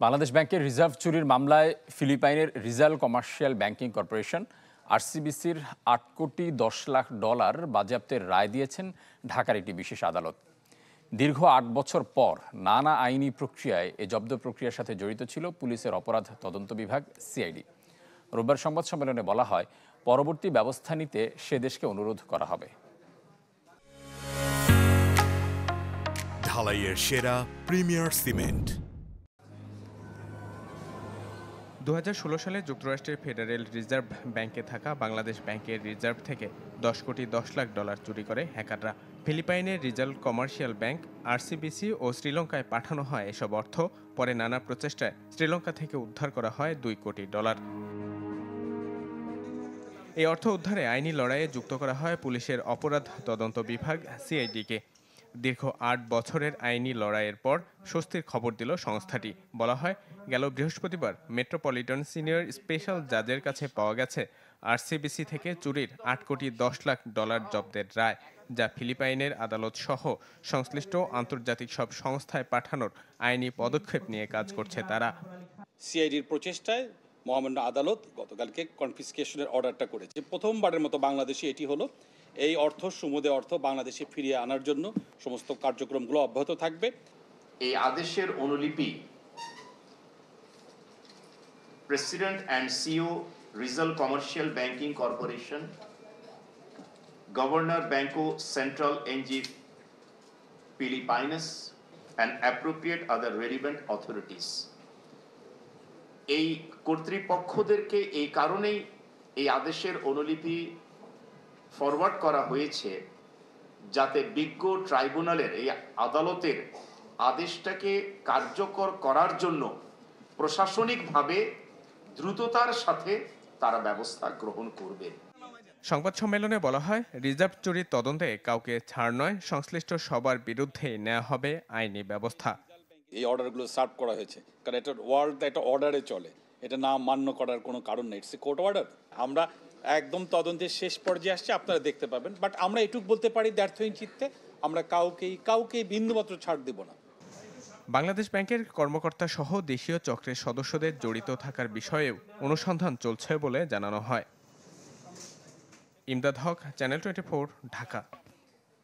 বাংলাদেশ ব্যাংকের রিজার্ভ চুরির মামলায় ফিলিপাইনের রিজাল কমার্শিয়াল ব্যাংকিং কর্পোরেশন আরসিবিসির ৮ কোটি ১০ লাখ ডলার বাজেয়াপ্তের রায় দিয়েছেন ঢাকার একটি বিশেষ আদালত। দীর্ঘ ৮ বছর পর নানা আইনি প্রক্রিয়ায় এ জব্দ প্রক্রিয়ার সাথে জড়িত ছিল পুলিশের অপরাধ তদন্ত বিভাগ সিআইডি। রোববার সংবাদ সম্মেলনে বলা হয়, পরবর্তী ব্যবস্থা নিতে সে দেশকে অনুরোধ করা হবে। ঢালাইয়ের সেরা প্রিমিয়ার সিমেন্ট। ২০১৬ সালে যুক্তরাষ্ট্রের ফেডারেল রিজার্ভ ব্যাংকে থাকা বাংলাদেশ ব্যাংকের রিজার্ভ থেকে ১০ কোটি ১০ লাখ ডলার চুরি করে হ্যাকাররা। ফিলিপাইনের রিজাল কমার্শিয়াল ব্যাংক আরসিবিসি ও শ্রীলঙ্কায় পাঠানো হয় এসব অর্থ। পরে নানা প্রচেষ্টায় শ্রীলঙ্কা থেকে উদ্ধার করা হয় ২ কোটি ডলার। এই অর্থ উদ্ধারে আইনি লড়াইয়ে যুক্ত করা হয় পুলিশের অপরাধ তদন্ত বিভাগ সিআইডিকে। দীর্ঘ ৮ বছরের আইনি লড়াইয়ের পর স্বস্তির খবর দিল সংস্থাটি। বলা হয়, গেল বৃহস্পতিবার মেট্রোপলিটন সিনিয়র স্পেশাল জাজের কাছে পাওয়া গেছে আরসিবিসি থেকে চুরির ৮ কোটি ১০ লাখ ডলার জব্দের রায়, যা ফিলিপাইনের আদালত সহ সংশ্লিষ্ট আন্তর্জাতিক সব সংস্থায় পাঠানোর আইনি পদক্ষেপ নিয়ে কাজ করছে তারা। সিআইডির প্রচেষ্টায় মহামান্য আদালত গতকালকে কনফিসকেশনের অর্ডারটা করেছে। প্রথমবারের মতো বাংলাদেশে এটি হলো। এই অর্থ সুমুদে অর্থ বাংলাদেশে ফিরিয়ে আনার জন্য সমস্ত কার্যক্রমগুলো অব্যাহত থাকবে। এই আদেশের অনুলিপি president and CEO Rizal Commercial Banking Corporation, governor Bangko Sentral ng Philippines and appropriate other relevant authorities, এই কর্তৃপক্ষদেরকে এই কারণেই এই আদেশের অনুলিপি ফরওয়ার্ড করা হয়েছে, যাতে বিজ্ঞ ট্রাইব্যুনালের এই আদালতের আদেশটাকে কার্যকর করার জন্য প্রশাসনিকভাবে দ্রুততার সাথে তারা ব্যবস্থা গ্রহণ করবে। সংবাদ সম্মেলনে বলা হয়, রিজার্ভ চুরির তদন্তে কাউকে ছাড় নয়, সংশ্লিষ্ট সবার বিরুদ্ধেই নেওয়া হবে আইনি ব্যবস্থা। এই অর্ডারগুলো সার্ভ করা হয়েছে, কারণ এটা ওয়ার্ল্ড একটা অর্ডারে চলে, এটা না মান্য করার কোনো কারণ নেই। It's a court order. আমরা একদম তদন্তের শেষ পর্যায়ে আসছে, আপনারা দেখতে পাবেন। বাট আমরা এটুকু বলতে পারি, দ্ব্যর্থহীন চিত্তে আমরা কাউকেই বিন্দুমাত্র ছাড় দেব না। বাংলাদেশ ব্যাংকের কর্মকর্তা সহ দেশীয় চক্রের সদস্যদের জড়িত থাকার বিষয়েও অনুসন্ধান চলছে বলে জানানো হয়। ইমদাদ হক, চ্যানেল 24, ঢাকা।